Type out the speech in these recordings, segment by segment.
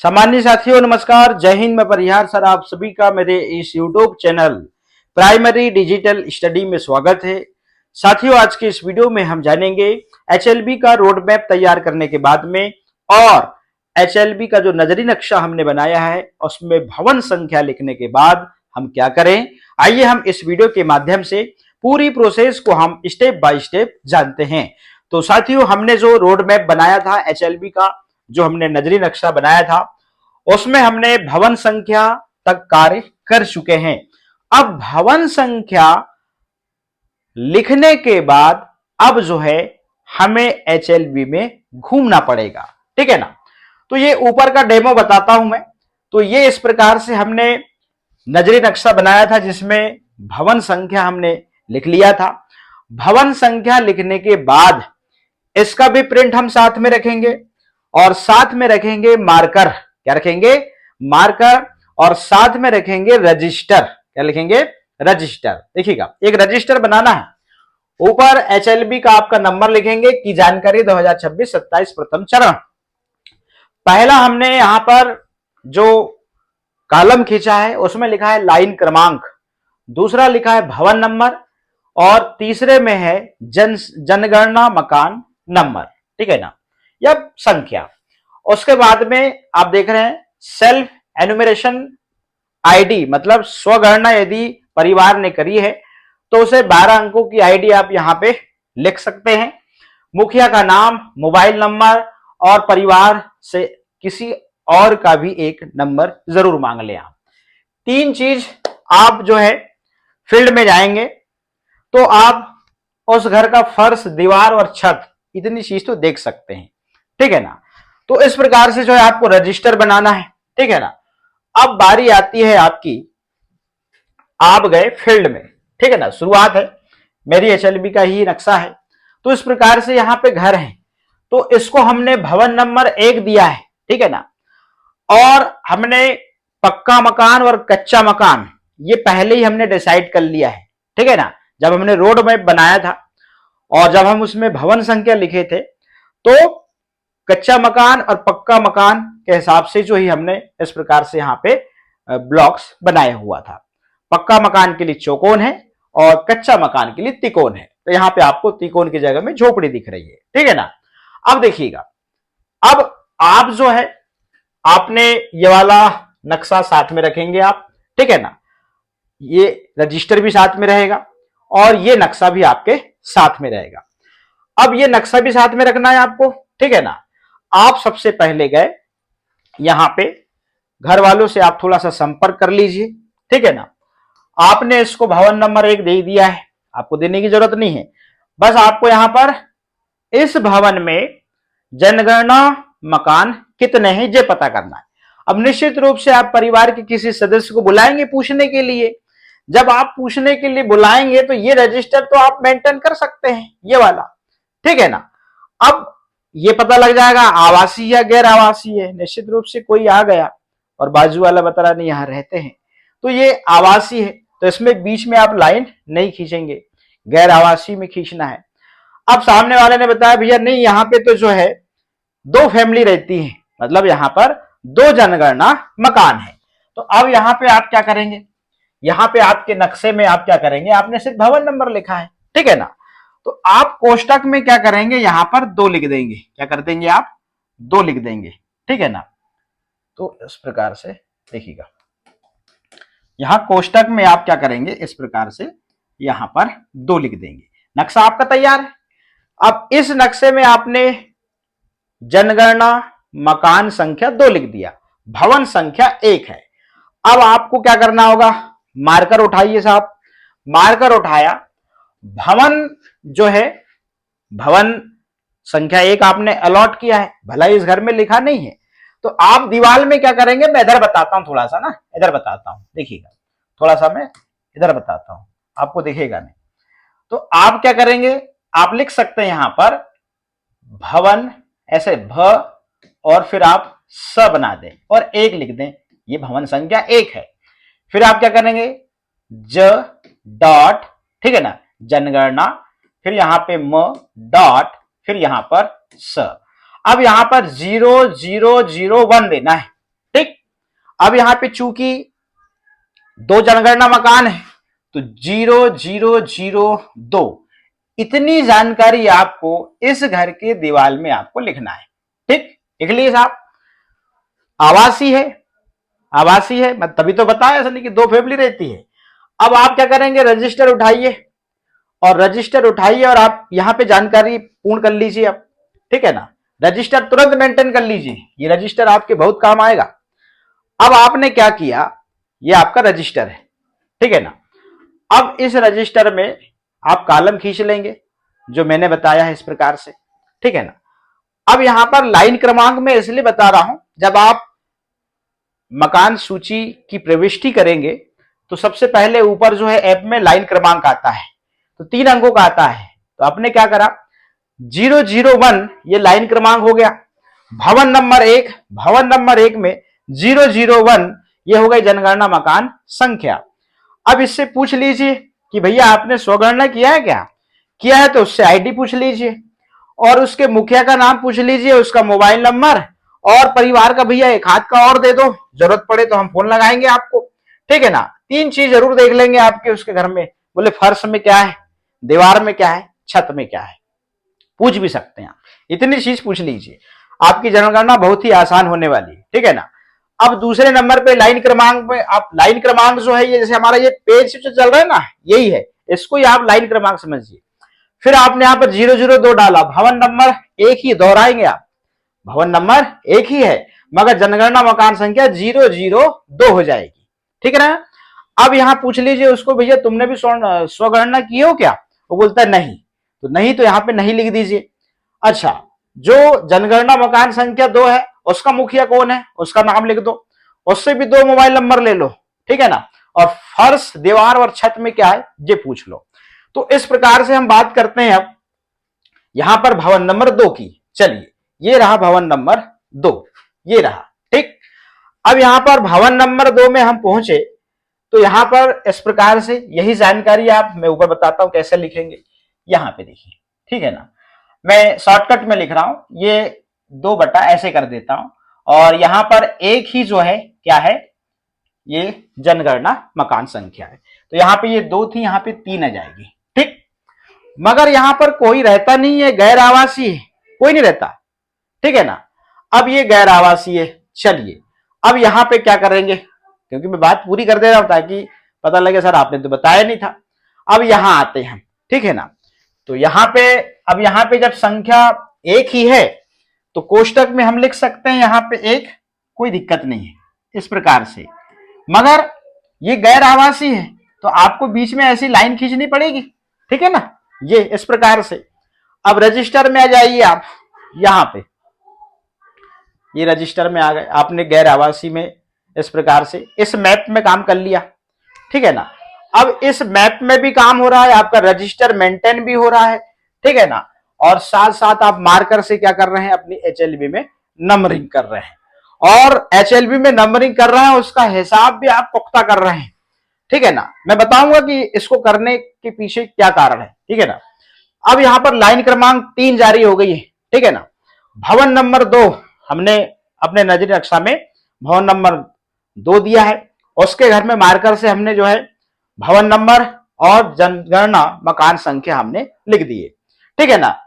सामान्य साथियों नमस्कार, जय हिंद। मैं परिहार सर आप सभी का मेरे इस YouTube channel primary digital study में स्वागत है। साथियों आज के इस वीडियो में हम जानेंगे एचएलबी का रोड मैप तैयार करने के बाद में और एचएलबी का जो नजरी नक्शा हमने बनाया है उसमें भवन संख्या लिखने के बाद हम क्या करें। आइए हम इस वीडियो के माध्यम से पूरी प्रोसेस को हम स्टेप बाय स्टेप जानते हैं। तो साथियों हमने जो रोड मैप बनाया था एचएलबी का, जो हमने नजरी नक्शा बनाया था उसमें हमने भवन संख्या तक कार्य कर चुके हैं। अब भवन संख्या लिखने के बाद अब जो है हमें एचएलबी में घूमना पड़ेगा, ठीक है ना। तो ये ऊपर का डेमो बताता हूं मैं। तो ये इस प्रकार से हमने नजरी नक्शा बनाया था जिसमें भवन संख्या हमने लिख लिया था। भवन संख्या लिखने के बाद इसका भी प्रिंट हम साथ में रखेंगे और साथ में रखेंगे मार्कर। क्या रखेंगे? मार्कर। और साथ में रखेंगे रजिस्टर। क्या लिखेंगे? रजिस्टर। देखिएगा एक रजिस्टर बनाना है। ऊपर एचएलबी का आपका नंबर लिखेंगे की जानकारी 2026-27 प्रथम चरण। पहला हमने यहां पर जो कॉलम खींचा है उसमें लिखा है लाइन क्रमांक, दूसरा लिखा है भवन नंबर और तीसरे में है जनगणना मकान नंबर, ठीक है ना, या संख्या। उसके बाद में आप देख रहे हैं सेल्फ एनुमरेशन आईडी, मतलब स्वगणना यदि परिवार ने करी है तो उसे 12 अंकों की आईडी आप यहां पे लिख सकते हैं। मुखिया का नाम, मोबाइल नंबर और परिवार से किसी और का भी एक नंबर जरूर मांग लें आप। तीन चीज आप जो है फील्ड में जाएंगे तो आप उस घर का फर्श, दीवार और छत, इतनी चीज तो देख सकते हैं, ठीक है ना। तो इस प्रकार से जो है आपको रजिस्टर बनाना है, ठीक है ना। अब बारी आती है आपकी, आप गए फील्ड में, ठीक है ना, शुरुआत है, मेरी एचएलबी का ही नक्शा है। तो इस प्रकार से यहां पे घर है तो इसको हमने भवन नंबर 1 दिया है, ठीक है ना। और हमने पक्का मकान और कच्चा मकान ये पहले ही हमने डिसाइड कर लिया है, ठीक है ना, जब हमने रोड मैप बनाया था। और जब हम उसमें भवन संख्या लिखे थे तो कच्चा मकान और पक्का मकान के हिसाब से जो ही हमने इस प्रकार से यहाँ पे ब्लॉक्स बनाया हुआ था। पक्का मकान के लिए चौकोन है और कच्चा मकान के लिए तिकोन है। तो यहाँ पे आपको तिकोन की जगह में झोपड़ी दिख रही है, ठीक है ना। अब देखिएगा, अब आप जो है आपने ये वाला नक्शा साथ में रखेंगे आप, ठीक है ना। ये रजिस्टर भी साथ में रहेगा और ये नक्शा भी आपके साथ में रहेगा। अब ये नक्शा भी साथ में रखना है आपको, ठीक है ना। आप सबसे पहले गए यहां पे घर वालों से आप थोड़ा सा संपर्क कर लीजिए, ठीक है ना। आपने इसको भवन नंबर 1 दे दिया है, आपको देने की जरूरत नहीं है। बस आपको यहां पर इस भवन में जनगणना मकान कितने हैं ये पता करना है। अब निश्चित रूप से आप परिवार के किसी सदस्य को बुलाएंगे पूछने के लिए। जब आप पूछने के लिए बुलाएंगे तो ये रजिस्टर तो आप मेंटेन कर सकते हैं, ये वाला, ठीक है ना। अब ये पता लग जाएगा आवासीय या गैर आवासीय है। निश्चित रूप से कोई आ गया और बाजू वाला बता रहा नहीं यहाँ रहते हैं तो ये आवासीय है, तो इसमें बीच में आप लाइन नहीं खींचेंगे, गैर आवासीय में खींचना है। अब सामने वाले ने बताया भैया नहीं यहाँ पे तो जो है 2 फैमिली रहती है, मतलब यहाँ पर 2 जनगणना मकान है। तो अब यहाँ पे आप क्या करेंगे, यहाँ पे आपके नक्शे में आप क्या करेंगे, आपने सिर्फ भवन नंबर लिखा है, ठीक है ना। तो आप कोष्टक में क्या करेंगे, यहां पर 2 लिख देंगे। क्या कर देंगे आप? 2 लिख देंगे, ठीक है ना। तो इस प्रकार से देखिएगा, यहां कोष्टक में आप क्या करेंगे, इस प्रकार से यहां पर 2 लिख देंगे। नक्शा आपका तैयार है। अब इस नक्शे में आपने जनगणना मकान संख्या 2 लिख दिया, भवन संख्या 1 है। अब आपको क्या करना होगा, मार्कर उठाइए साहब। मार्कर उठाया, भवन जो है भवन संख्या 1 आपने अलॉट किया है, भला इस घर में लिखा नहीं है। तो आप दीवार में क्या करेंगे, मैं इधर बताता हूं, थोड़ा सा ना इधर बताता हूं, देखिएगा थोड़ा सा मैं इधर बताता हूं, आपको दिखेगा नहीं। तो आप क्या करेंगे, आप लिख सकते हैं यहां पर भवन, ऐसे भ और फिर आप स बना दें और 1 लिख दें, ये भवन संख्या 1 है। फिर आप क्या करेंगे, ज डॉट, ठीक है ना, जनगणना, फिर यहां पे म डॉट, फिर यहां पर स। अब यहां पर 0001 देना है, अब यहां पे चूंकि दो जनगणना मकान है तो 0002 इतनी जानकारी आपको इस घर के दीवार में आपको लिखना है। ठीक, लिख लीजिए साहब। आवासीय है, आवासीय है, मैं तभी तो बताया ऐसा नहीं कि दो फैमिली रहती है। अब आप क्या करेंगे, रजिस्टर उठाइए और रजिस्टर उठाइए और आप यहां पे जानकारी पूर्ण कर लीजिए अब। ठीक है ना, रजिस्टर तुरंत मेंटेन कर लीजिए, ये रजिस्टर आपके बहुत काम आएगा। अब आपने क्या किया, ये आपका रजिस्टर है, ठीक है ना। अब इस रजिस्टर में आप कॉलम खींच लेंगे जो मैंने बताया है इस प्रकार से, ठीक है ना। अब यहां पर लाइन क्रमांक में इसलिए बता रहा हूं, जब आप मकान सूची की प्रविष्टि करेंगे तो सबसे पहले ऊपर जो है ऐप में लाइन क्रमांक आता है, तो 3 अंकों का आता है। तो आपने क्या करा, 001 ये लाइन क्रमांक हो गया। भवन नंबर 1, भवन नंबर 1 में 001 ये हो गई जनगणना मकान संख्या। अब इससे पूछ लीजिए कि भैया आपने स्वगणना किया है क्या, किया है तो उससे आईडी पूछ लीजिए और उसके मुखिया का नाम पूछ लीजिए, उसका मोबाइल नंबर और परिवार का भैया एक हाथ का और दे दो, जरूरत पड़े तो हम फोन लगाएंगे आपको। ठीक है ना, 3 चीज जरूर देख लेंगे आपके उसके घर में, बोले फर्श में क्या है, दीवार में क्या है, छत में क्या है, पूछ भी सकते हैं आप। इतनी चीज पूछ लीजिए, आपकी जनगणना बहुत ही आसान होने वाली है। ठीक है ना। अब दूसरे नंबर पे लाइन क्रमांक में आप, लाइन क्रमांक जो है ये जैसे हमारा ये पेज जो चल रहा है ना, यही है, इसको ही आप लाइन क्रमांक समझिए। फिर आपने यहां पर 002 डाला, भवन नंबर एक ही दोहराएंगे आप, भवन नंबर एक ही है मगर जनगणना मकान संख्या 002 हो जाएगी। ठीक है ना। अब यहां पूछ लीजिए उसको, भैया तुमने भी स्वगणना की हो क्या, वो बोलता है नहीं, तो नहीं तो यहां पे नहीं लिख दीजिए। अच्छा, जो जनगणना मकान संख्या 2 है उसका मुखिया कौन है, उसका नाम लिख दो, उससे भी 2 मोबाइल नंबर ले लो। ठीक है ना, और फर्श दीवार और छत में क्या है ये पूछ लो। तो इस प्रकार से हम बात करते हैं अब यहां पर भवन नंबर 2 की। चलिए, ये रहा भवन नंबर 2, ये रहा। ठीक, अब यहां पर भवन नंबर 2 में हम पहुंचे तो यहां पर इस प्रकार से यही जानकारी आप, मैं ऊपर बताता हूं कैसे लिखेंगे, यहां पे देखिए। ठीक है ना, मैं शॉर्टकट में लिख रहा हूं, ये 2 बटा ऐसे कर देता हूं और यहां पर एक ही जो है क्या है, ये जनगणना मकान संख्या है। तो यहां पे ये 2 थी, यहां पे 3 आ जाएगी। ठीक, मगर यहां पर कोई रहता नहीं है, गैर आवासीय है, कोई नहीं रहता। ठीक है ना, अब ये गैर आवासीय है। चलिए, अब यहां पे क्या करेंगे, क्योंकि मैं बात पूरी कर दे रहा हूं ताकि पता लगे सर आपने तो बताया नहीं था। अब यहां आते हैं, ठीक है ना। तो यहां पे, अब यहां पे जब संख्या एक ही है तो कोष्टक में हम लिख सकते हैं यहां पे एक, कोई दिक्कत नहीं है इस प्रकार से। मगर ये गैर आवासीय है तो आपको बीच में ऐसी लाइन खींचनी पड़ेगी। ठीक है ना, ये इस प्रकार से। अब रजिस्टर में आ जाइए आप, यहां पे ये रजिस्टर में आ गए, आपने गैर आवासीय में इस प्रकार से इस मैप में काम कर लिया। ठीक है ना, अब इस मैप में भी काम हो रहा है, आपका रजिस्टर मेंटेन भी हो रहा है। ठीक है ना, और साथ साथ आप मार्कर से क्या कर रहे हैं, अपनी एचएलबी में नंबरिंग कर रहे हैं, और एचएलबी में नंबरिंग कर रहे हैं उसका हिसाब भी आप पुख्ता कर रहे हैं। ठीक है ना, मैं बताऊंगा कि इसको करने के पीछे क्या कारण है। ठीक है ना, अब यहां पर लाइन क्रमांक 3 जारी हो गई है। ठीक है ना, भवन नंबर 2 हमने अपने नजरी नक्शा में भवन नंबर 2 दिया है, उसके घर में मार्कर से हमने जो है भवन नंबर और जनगणना मकान संख्या हमने लिख दिए। ठीक है ना,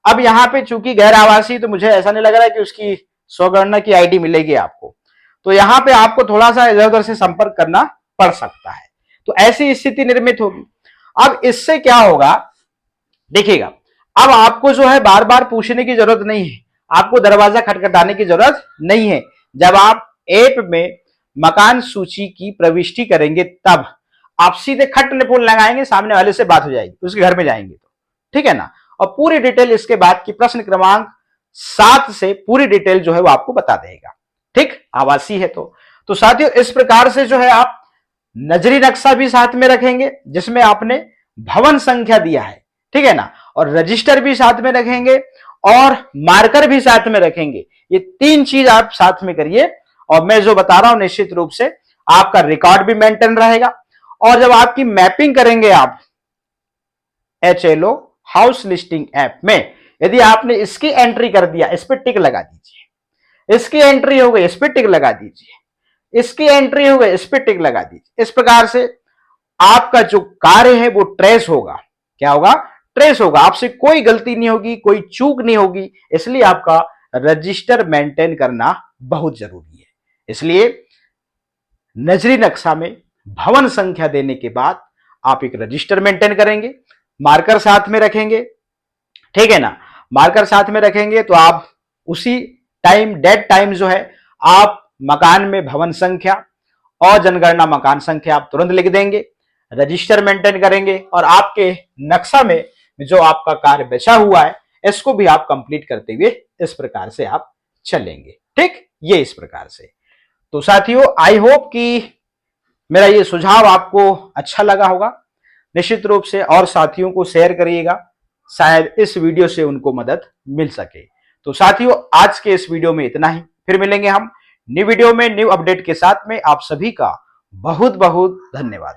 अब यहां पे चूंकि गैर आवासीय तो मुझे ऐसा नहीं लग रहा है कि उसकी स्वगणना की आईडी मिलेगी आपको, तो यहां पे आपको थोड़ा सा इधर उधर से संपर्क करना पड़ सकता है, तो ऐसी स्थिति निर्मित होगी। अब इससे क्या होगा देखिएगा, अब आपको जो है बार बार पूछने की जरूरत नहीं है, आपको दरवाजा खटखटाने की जरूरत नहीं है। जब आप ऐप में मकान सूची की प्रविष्टि करेंगे तब आप सीधे खट फोन लगाएंगे, सामने वाले से बात हो जाएगी, उसके घर में जाएंगे तो। ठीक है ना, और पूरी डिटेल इसके बाद की प्रश्न क्रमांक 7 से पूरी डिटेल जो है वो आपको बता देगा। ठीक, आवासीय है तो साथियों इस प्रकार से जो है आप नजरी नक्शा भी साथ में रखेंगे जिसमें आपने भवन संख्या दिया है। ठीक है ना, और रजिस्टर भी साथ में रखेंगे और मार्कर भी साथ में रखेंगे। ये 3 चीज आप साथ में करिए और मैं जो बता रहा हूं निश्चित रूप से आपका रिकॉर्ड भी मेंटेन रहेगा। और जब आपकी मैपिंग करेंगे आप HLO हाउस लिस्टिंग ऐप में, यदि आपने इसकी एंट्री कर दिया, इस पर टिक लगा दीजिए, इसकी एंट्री हो गई, इस पर टिक लगा दीजिए, इसकी एंट्री हो गई, इस पे टिक लगा दीजिए। इस प्रकार से आपका जो कार्य है वो ट्रेस होगा। क्या होगा? ट्रेस होगा। आपसे कोई गलती नहीं होगी, कोई चूक नहीं होगी। इसलिए आपका रजिस्टर मेंटेन करना बहुत जरूरी है। इसलिए नजरी नक्शा में भवन संख्या देने के बाद आप एक रजिस्टर मेंटेन करेंगे, मार्कर साथ में रखेंगे, ठीक है ना। मार्कर साथ में रखेंगे तो आप उसी टाइम, डेट टाइम जो है, आप मकान में भवन संख्या और जनगणना मकान संख्या आप तुरंत लिख देंगे, रजिस्टर मेंटेन करेंगे और आपके नक्शा में जो आपका कार्य बचा हुआ है इसको भी आप कंप्लीट करते हुए इस प्रकार से आप चलेंगे। ठीक, ये इस प्रकार से। तो साथियों, आई होप कि मेरा ये सुझाव आपको अच्छा लगा होगा। निश्चित रूप से और साथियों को शेयर करिएगा, शायद इस वीडियो से उनको मदद मिल सके। तो साथियों, आज के इस वीडियो में इतना ही। फिर मिलेंगे हम न्यू वीडियो में न्यू अपडेट के साथ में। आप सभी का बहुत बहुत धन्यवाद।